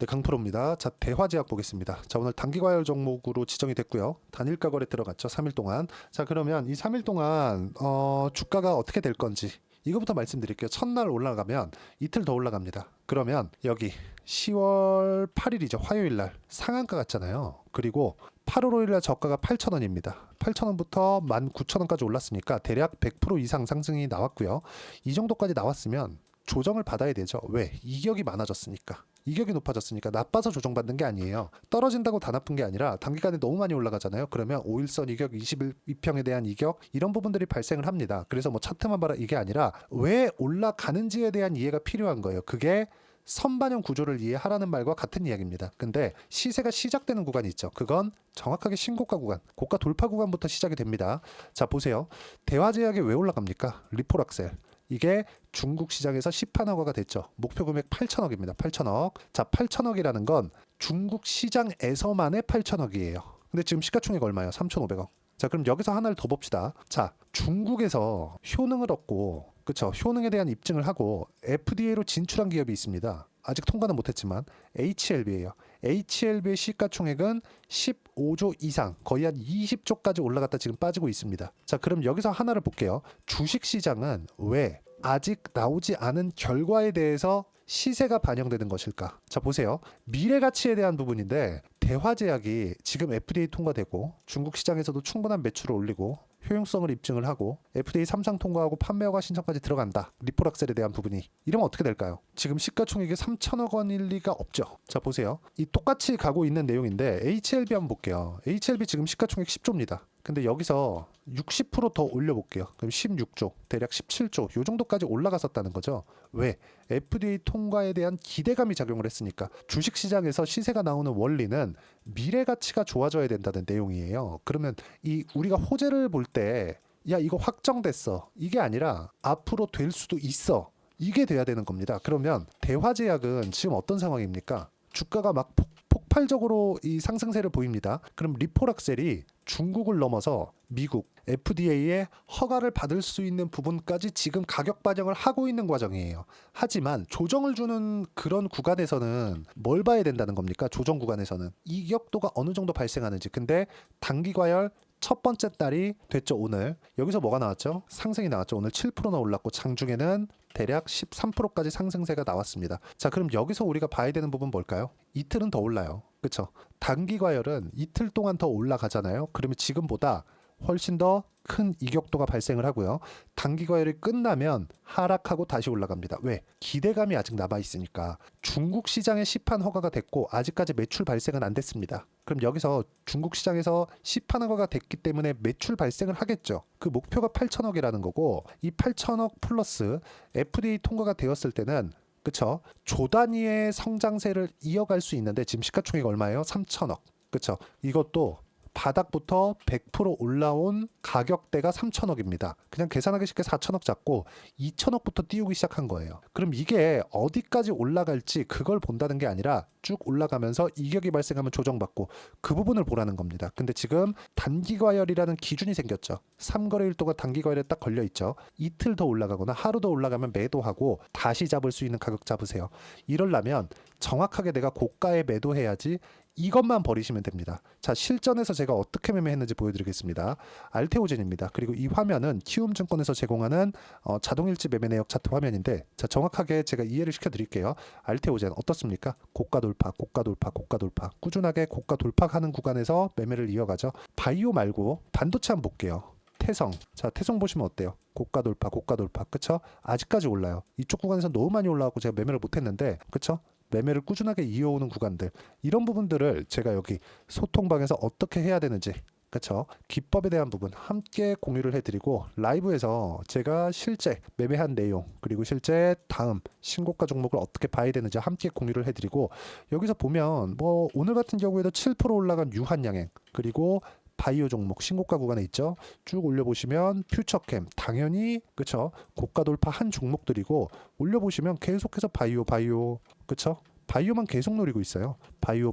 네, 강프로입니다. 자, 대화제약 보겠습니다. 자, 오늘 단기과열 종목으로 지정이 됐고요. 단일가 거래 들어갔죠. 3일 동안. 자, 그러면 이 3일 동안 주가가 어떻게 될 건지 이거부터 말씀드릴게요. 첫날 올라가면 이틀 더 올라갑니다. 그러면 여기 10월 8일이죠. 화요일 날 상한가 갔잖아요. 그리고 8월 5일 날 저가가 8,000원입니다. 8,000원부터 19,000원까지 올랐으니까 대략 100% 이상 상승이 나왔고요. 이 정도까지 나왔으면 조정을 받아야 되죠. 왜? 이격이 많아졌으니까. 이격이 높아졌으니까. 나빠서 조정받는 게 아니에요. 떨어진다고 다 나쁜 게 아니라 단기간에 너무 많이 올라가잖아요. 그러면 5일선 이격, 22평에 대한 이격 이런 부분들이 발생을 합니다. 그래서 뭐 차트만 봐라 이게 아니라 왜 올라가는지에 대한 이해가 필요한 거예요. 그게 선반영 구조를 이해하라는 말과 같은 이야기입니다. 근데 시세가 시작되는 구간이 있죠. 그건 정확하게 신고가 구간, 고가 돌파 구간부터 시작이 됩니다. 자, 보세요. 대화제약이 왜 올라갑니까? 리포락셀. 이게 중국 시장에서 시판 허가가 됐죠. 목표 금액 8,000억입니다. 8,000억. 자, 8,000억이라는 건 중국 시장에서만의 8,000억이에요. 근데 지금 시가총액 얼마예요? 3,500억. 자, 그럼 여기서 하나를 더 봅시다. 자, 중국에서 효능을 얻고, 그쵸? 효능에 대한 입증을 하고 FDA로 진출한 기업이 있습니다. 아직 통과는 못했지만 HLB예요. HLB의 시가총액은 15조 이상, 거의 한 20조까지 올라갔다 지금 빠지고 있습니다. 자, 그럼 여기서 하나를 볼게요. 주식시장은 왜 아직 나오지 않은 결과에 대해서 시세가 반영되는 것일까? 자, 보세요. 미래가치에 대한 부분인데 대화제약이 지금 FDA 통과되고 중국 시장에서도 충분한 매출을 올리고 효용성을 입증을 하고 FDA 3상 통과하고 판매 허가 신청까지 들어간다. 리포락셀에 대한 부분이. 이러면 어떻게 될까요? 지금 시가총액이 3천억 원일 리가 없죠. 자, 보세요. 이 똑같이 가고 있는 내용인데 HLB 한번 볼게요. HLB 지금 시가총액 10조입니다. 근데 여기서 60% 더 올려볼게요. 그럼 16조, 대략 17조 요 정도까지 올라갔었다는 거죠. 왜? FDA 통과에 대한 기대감이 작용을 했으니까. 주식시장에서 시세가 나오는 원리는 미래가치가 좋아져야 된다는 내용이에요. 그러면 이 우리가 호재를 볼 때 야, 이거 확정됐어. 이게 아니라 앞으로 될 수도 있어. 이게 돼야 되는 겁니다. 그러면 대화제약은 지금 어떤 상황입니까? 주가가 막 폭발적으로 이 상승세를 보입니다. 그럼 리포락셀이 중국을 넘어서 미국 FDA의 허가를 받을 수 있는 부분까지 지금 가격 반영을 하고 있는 과정이에요. 하지만 조정을 주는 그런 구간에서는 뭘 봐야 된다는 겁니까? 조정 구간에서는 이격도가 어느 정도 발생하는지. 근데 단기 과열 첫 번째 달이 됐죠. 오늘 여기서 뭐가 나왔죠? 상승이 나왔죠. 오늘 7%나 올랐고 장중에는 대략 13%까지 상승세가 나왔습니다. 자, 그럼 여기서 우리가 봐야 되는 부분 뭘까요? 이틀은 더 올라요. 그렇죠? 단기 과열은 이틀 동안 더 올라가잖아요. 그러면 지금보다 훨씬 더 큰 이격도가 발생을 하고요. 단기 과열이 끝나면 하락하고 다시 올라갑니다. 왜? 기대감이 아직 남아 있으니까. 중국 시장에 시판 허가가 됐고 아직까지 매출 발생은 안 됐습니다. 그럼 여기서 중국 시장에서 시판 허가가 됐기 때문에 매출 발생을 하겠죠. 그 목표가 8천억이라는 거고 이 8천억 플러스 FDA 통과가 되었을 때는 그쵸? 조 단위의 성장세를 이어갈 수 있는데 지금 시가총액 얼마예요? 3천억. 그쵸? 이것도 바닥부터 100% 올라온 가격대가 3천억입니다. 그냥 계산하기 쉽게 4천억 잡고 2천억부터 띄우기 시작한 거예요. 그럼 이게 어디까지 올라갈지 그걸 본다는 게 아니라 쭉 올라가면서 이격이 발생하면 조정받고 그 부분을 보라는 겁니다. 근데 지금 단기과열이라는 기준이 생겼죠. 3거래일 동안 단기과열에 딱 걸려있죠. 이틀 더 올라가거나 하루 더 올라가면 매도하고 다시 잡을 수 있는 가격 잡으세요. 이러려면 정확하게 내가 고가에 매도해야지 이것만 버리시면 됩니다. 자, 실전에서 제가 어떻게 매매했는지 보여드리겠습니다. 알테오젠입니다. 그리고 이 화면은 키움증권에서 제공하는 자동일지 매매 내역 차트 화면인데 자, 정확하게 제가 이해를 시켜드릴게요. 알테오젠 어떻습니까? 고가 돌파, 고가 돌파, 고가 돌파. 꾸준하게 고가 돌파하는 구간에서 매매를 이어가죠. 바이오 말고 반도체 한번 볼게요. 태성. 자, 태성 보시면 어때요? 고가 돌파, 고가 돌파. 그쵸? 아직까지 올라요. 이쪽 구간에서 너무 많이 올라가고 제가 매매를 못했는데 그쵸? 매매를 꾸준하게 이어오는 구간들 이런 부분들을 제가 여기 소통방에서 어떻게 해야 되는지 그렇죠? 기법에 대한 부분 함께 공유를 해드리고 라이브에서 제가 실제 매매한 내용 그리고 실제 다음 신고가 종목을 어떻게 봐야 되는지 함께 공유를 해드리고 여기서 보면 뭐 오늘 같은 경우에도 7% 올라간 유한양행 그리고 바이오 종목 신고가 구간에 있죠. 쭉 올려보시면 퓨처캠 당연히 그쵸 고가 돌파한 종목들이고 올려보시면 계속해서 바이오 그쵸 바이오만 계속 노리고 있어요. 바이오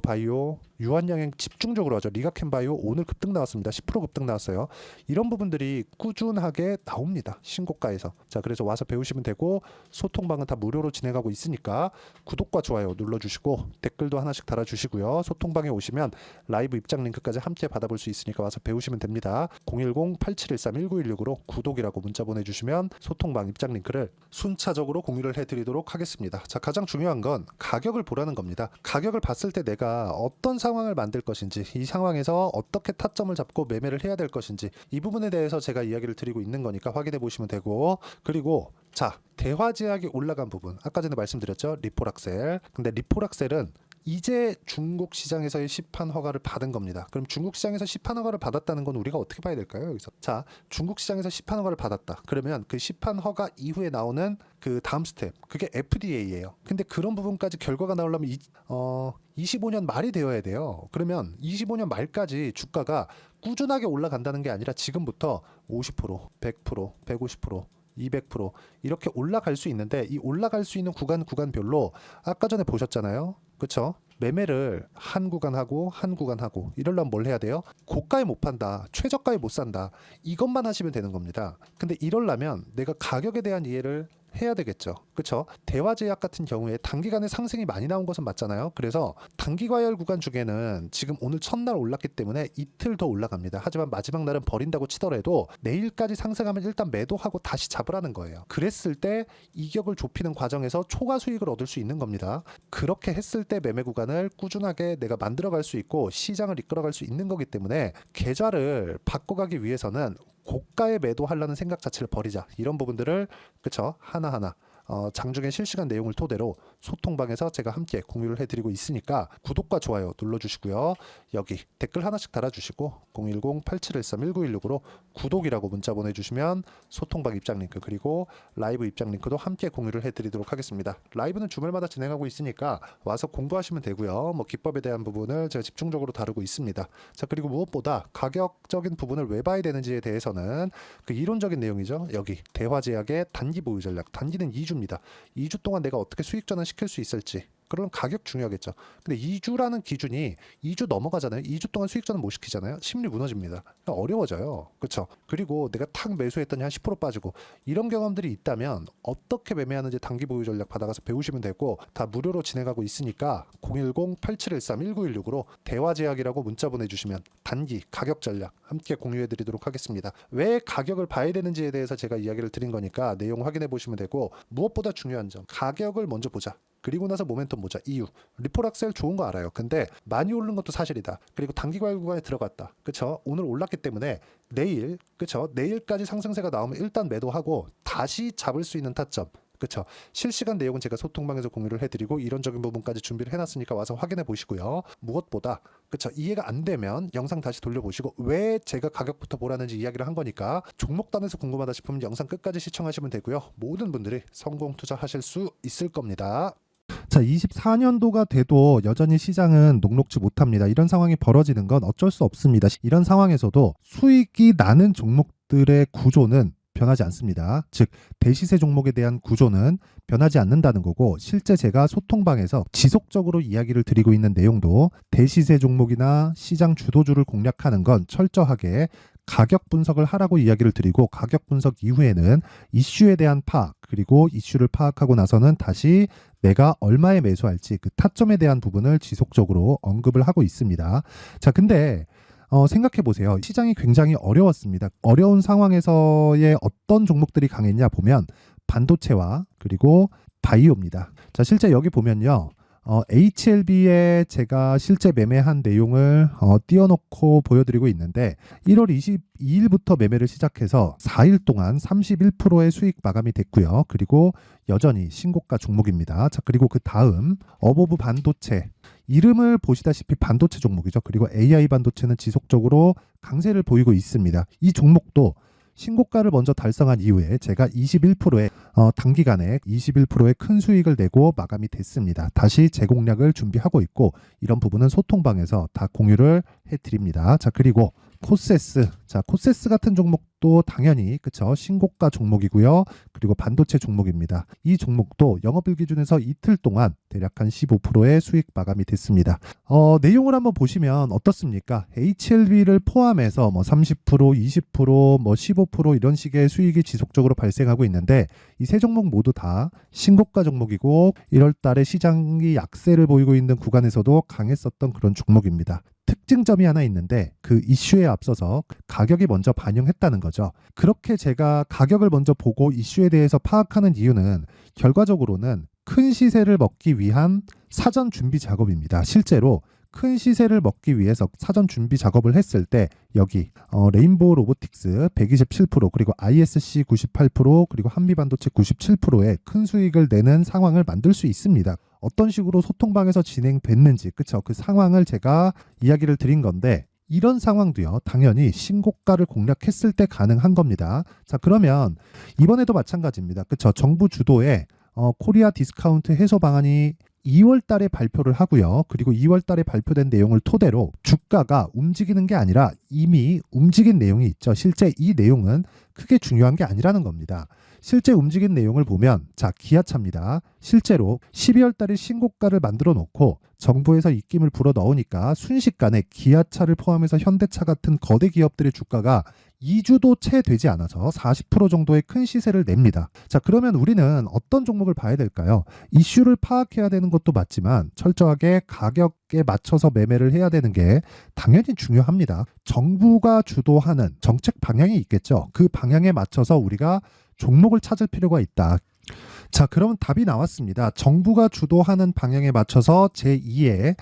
유한양행 집중적으로 하죠. 리가켄바이오 오늘 급등 나왔습니다. 10% 급등 나왔어요. 이런 부분들이 꾸준하게 나옵니다. 신고가에서. 자, 그래서 와서 배우시면 되고 소통방은 다 무료로 진행하고 있으니까 구독과 좋아요 눌러주시고 댓글도 하나씩 달아주시고요. 소통방에 오시면 라이브 입장 링크까지 함께 받아볼 수 있으니까 와서 배우시면 됩니다. 010-8713-1916으로 구독이라고 문자 보내주시면 소통방 입장 링크를 순차적으로 공유를 해드리도록 하겠습니다. 자, 가장 중요한 건 가격을 보라는 겁니다. 가격을 봤을 때 내가 어떤 상황을 만들 것인지, 이 상황에서 어떻게 타점을 잡고 매매를 해야 될 것인지, 이 부분에 대해서 제가 이야기를 드리고 있는 거니까 확인해 보시면 되고, 그리고 자, 대화제약이 올라간 부분 아까 전에 말씀드렸죠. 리포락셀. 근데 리포락셀은 이제 중국 시장에서의 시판 허가를 받은 겁니다. 그럼 중국 시장에서 시판 허가를 받았다는 건 우리가 어떻게 봐야 될까요? 여기서 자, 중국 시장에서 시판 허가를 받았다. 그러면 그 시판 허가 이후에 나오는 그 다음 스텝, 그게 FDA예요. 근데 그런 부분까지 결과가 나오려면 25년 말이 되어야 돼요. 그러면 25년 말까지 주가가 꾸준하게 올라간다는 게 아니라 지금부터 50%, 100%, 150%, 200% 이렇게 올라갈 수 있는데, 이 올라갈 수 있는 구간별로 아까 전에 보셨잖아요. 그렇죠? 매매를 한 구간 하고 이러려면 뭘 해야 돼요? 고가에 못 판다, 최저가에 못 산다, 이것만 하시면 되는 겁니다. 근데 이러려면 내가 가격에 대한 이해를 해야 되겠죠. 그렇죠? 대화제약 같은 경우에 단기간에 상승이 많이 나온 것은 맞잖아요. 그래서 단기 과열 구간 중에는 지금 오늘 첫날 올랐기 때문에 이틀 더 올라갑니다. 하지만 마지막 날은 버린다고 치더라도 내일까지 상승하면 일단 매도하고 다시 잡으라는 거예요. 그랬을 때 이격을 좁히는 과정에서 초과 수익을 얻을 수 있는 겁니다. 그렇게 했을 때 매매 구간을 꾸준하게 내가 만들어갈 수 있고 시장을 이끌어갈 수 있는 거기 때문에 계좌를 바꿔가기 위해서는 고가에 매도하려는 생각 자체를 버리자. 이런 부분들을 그쵸 하나하나 장중에 실시간 내용을 토대로 소통방에서 제가 함께 공유를 해드리고 있으니까 구독과 좋아요 눌러주시고요. 여기 댓글 하나씩 달아주시고 010-8713-1916으로 구독이라고 문자 보내주시면 소통방 입장 링크 그리고 라이브 입장 링크도 함께 공유를 해드리도록 하겠습니다. 라이브는 주말마다 진행하고 있으니까 와서 공부하시면 되고요. 뭐 기법에 대한 부분을 제가 집중적으로 다루고 있습니다. 자, 그리고 무엇보다 가격적인 부분을 왜 봐야 되는지에 대해서는 그 이론적인 내용이죠. 여기 대화제약의 단기 보유 전략, 단기는 2주 2주 동안 내가 어떻게 수익 전환 시킬 수 있을지. 그럼 가격 중요하겠죠. 근데 2주라는 기준이 2주 넘어가잖아요. 2주 동안 수익 전환 못 시키잖아요. 심리 무너집니다. 어려워져요. 그렇죠? 그리고 내가 탁 매수했더니 한 10% 빠지고 이런 경험들이 있다면 어떻게 매매하는지 단기 보유 전략 받아가서 배우시면 되고 다 무료로 진행하고 있으니까 010-8713-1916으로 대화제약이라고 문자 보내주시면 단기 가격 전략 함께 공유해드리도록 하겠습니다. 왜 가격을 봐야 되는지에 대해서 제가 이야기를 드린 거니까 내용 확인해 보시면 되고, 무엇보다 중요한 점 가격을 먼저 보자. 그리고 나서 모멘텀 보자. 이유. 리포락셀 좋은 거 알아요. 근데 많이 오른 것도 사실이다. 그리고 단기 과열 구간에 들어갔다. 그쵸? 오늘 올랐기 때문에 내일, 그쵸? 내일까지 상승세가 나오면 일단 매도하고 다시 잡을 수 있는 타점. 그쵸? 실시간 내용은 제가 소통방에서 공유를 해드리고 이론적인 부분까지 준비를 해놨으니까 와서 확인해 보시고요. 무엇보다 그쵸? 이해가 안 되면 영상 다시 돌려보시고 왜 제가 가격부터 보라는지 이야기를 한 거니까 종목단에서 궁금하다 싶으면 영상 끝까지 시청하시면 되고요. 모든 분들이 성공 투자하실 수 있을 겁니다. 자, 24년도가 돼도 여전히 시장은 녹록지 못합니다. 이런 상황이 벌어지는 건 어쩔 수 없습니다. 이런 상황에서도 수익이 나는 종목들의 구조는 변하지 않습니다. 즉 대시세 종목에 대한 구조는 변하지 않는다는 거고, 실제 제가 소통방에서 지속적으로 이야기를 드리고 있는 내용도 대시세 종목이나 시장 주도주를 공략하는 건 철저하게 가격 분석을 하라고 이야기를 드리고, 가격 분석 이후에는 이슈에 대한 파악, 그리고 이슈를 파악하고 나서는 다시 내가 얼마에 매수할지 그 타점에 대한 부분을 지속적으로 언급을 하고 있습니다. 자, 근데 생각해 보세요. 시장이 굉장히 어려웠습니다. 어려운 상황에서의 어떤 종목들이 강했냐 보면 반도체와 그리고 바이오입니다. 자, 실제 여기 보면요. HLB에 제가 실제 매매한 내용을 띄워놓고 보여드리고 있는데 1월 22일부터 매매를 시작해서 4일 동안 31%의 수익 마감이 됐고요. 그리고 여전히 신고가 종목입니다. 자, 그리고 그 다음 어보브 반도체, 이름을 보시다시피 반도체 종목이죠. 그리고 AI 반도체는 지속적으로 강세를 보이고 있습니다. 이 종목도 신고가를 먼저 달성한 이후에 제가 21%의 단기간에 21%의 큰 수익을 내고 마감이 됐습니다. 다시 재공략을 준비하고 있고, 이런 부분은 소통방에서 다 공유를 해드립니다. 자, 그리고 코세스. 자, 코세스 같은 종목 종목도 당연히 그쵸 신고가 종목이고요. 그리고 반도체 종목입니다. 이 종목도 영업일 기준에서 이틀 동안 대략 한 15%의 수익 마감이 됐습니다. 내용을 한번 보시면 어떻습니까? HLB를 포함해서 뭐 30%, 20%, 뭐 15% 이런 식의 수익이 지속적으로 발생하고 있는데 이 세 종목 모두 다 신고가 종목이고 1월 달에 시장이 약세를 보이고 있는 구간에서도 강했었던 그런 종목입니다. 특징점이 하나 있는데 그 이슈에 앞서서 가격이 먼저 반영했다는 거죠. 그렇게 제가 가격을 먼저 보고 이슈에 대해서 파악하는 이유는 결과적으로는 큰 시세를 먹기 위한 사전 준비 작업입니다. 실제로 큰 시세를 먹기 위해서 사전 준비 작업을 했을 때 여기 레인보우 로보틱스 127% 그리고 ISC 98% 그리고 한미반도체 97%의 큰 수익을 내는 상황을 만들 수 있습니다. 어떤 식으로 소통방에서 진행됐는지 그쵸? 그 상황을 제가 이야기를 드린 건데 이런 상황도요 당연히 신고가를 공략했을 때 가능한 겁니다. 자 그러면 이번에도 마찬가지입니다. 그쵸? 정부 주도의 코리아 디스카운트 해소 방안이 2월 달에 발표를 하고요. 그리고 2월 달에 발표된 내용을 토대로 주가가 움직이는 게 아니라 이미 움직인 내용이 있죠. 실제 이 내용은 크게 중요한 게 아니라는 겁니다. 실제 움직인 내용을 보면 자 기아차입니다. 실제로 12월 달에 신고가를 만들어 놓고 정부에서 입김을 불어 넣으니까 순식간에 기아차를 포함해서 현대차 같은 거대 기업들의 주가가 2주도 채 되지 않아서 40% 정도의 큰 시세를 냅니다. 자 그러면 우리는 어떤 종목을 봐야 될까요? 이슈를 파악해야 되는 것도 맞지만 철저하게 가격에 맞춰서 매매를 해야 되는 게 당연히 중요합니다. 정부가 주도하는 정책 방향이 있겠죠. 그 방향에 맞춰서 우리가 종목을 찾을 필요가 있다. 자, 그럼 답이 나왔습니다. 정부가 주도하는 방향에 맞춰서 제2의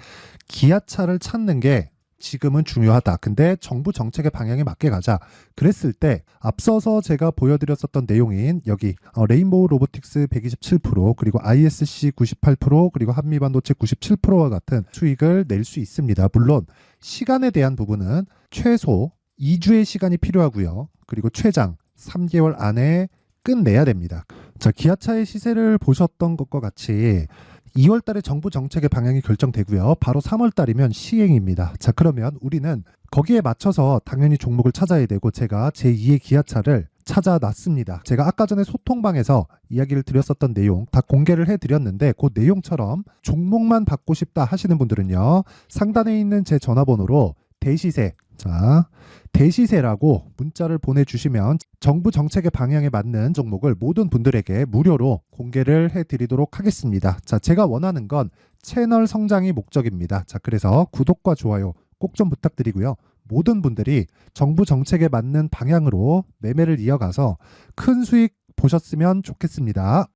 기아차를 찾는 게 지금은 중요하다. 근데 정부 정책의 방향에 맞게 가자. 그랬을 때 앞서서 제가 보여드렸었던 내용인 여기 레인보우 로보틱스 127% 그리고 ISC 98% 그리고 한미반도체 97%와 같은 수익을 낼 수 있습니다. 물론 시간에 대한 부분은 최소 2주의 시간이 필요하고요. 그리고 최장 3개월 안에 끝내야 됩니다. 자, 기아차의 시세를 보셨던 것과 같이 2월 달에 정부 정책의 방향이 결정되고요. 바로 3월 달이면 시행입니다. 자, 그러면 우리는 거기에 맞춰서 당연히 종목을 찾아야 되고 제가 제2의 기아차를 찾아놨습니다. 제가 아까 전에 소통방에서 이야기를 드렸었던 내용 다 공개를 해드렸는데 그 내용처럼 종목만 받고 싶다 하시는 분들은요. 상단에 있는 제 전화번호로 대시세 자 대시세라고 문자를 보내주시면 정부 정책의 방향에 맞는 종목을 모든 분들에게 무료로 공개를 해드리도록 하겠습니다. 자, 제가 원하는 건 채널 성장이 목적입니다. 자, 그래서 구독과 좋아요 꼭 좀 부탁드리고요. 모든 분들이 정부 정책에 맞는 방향으로 매매를 이어가서 큰 수익 보셨으면 좋겠습니다.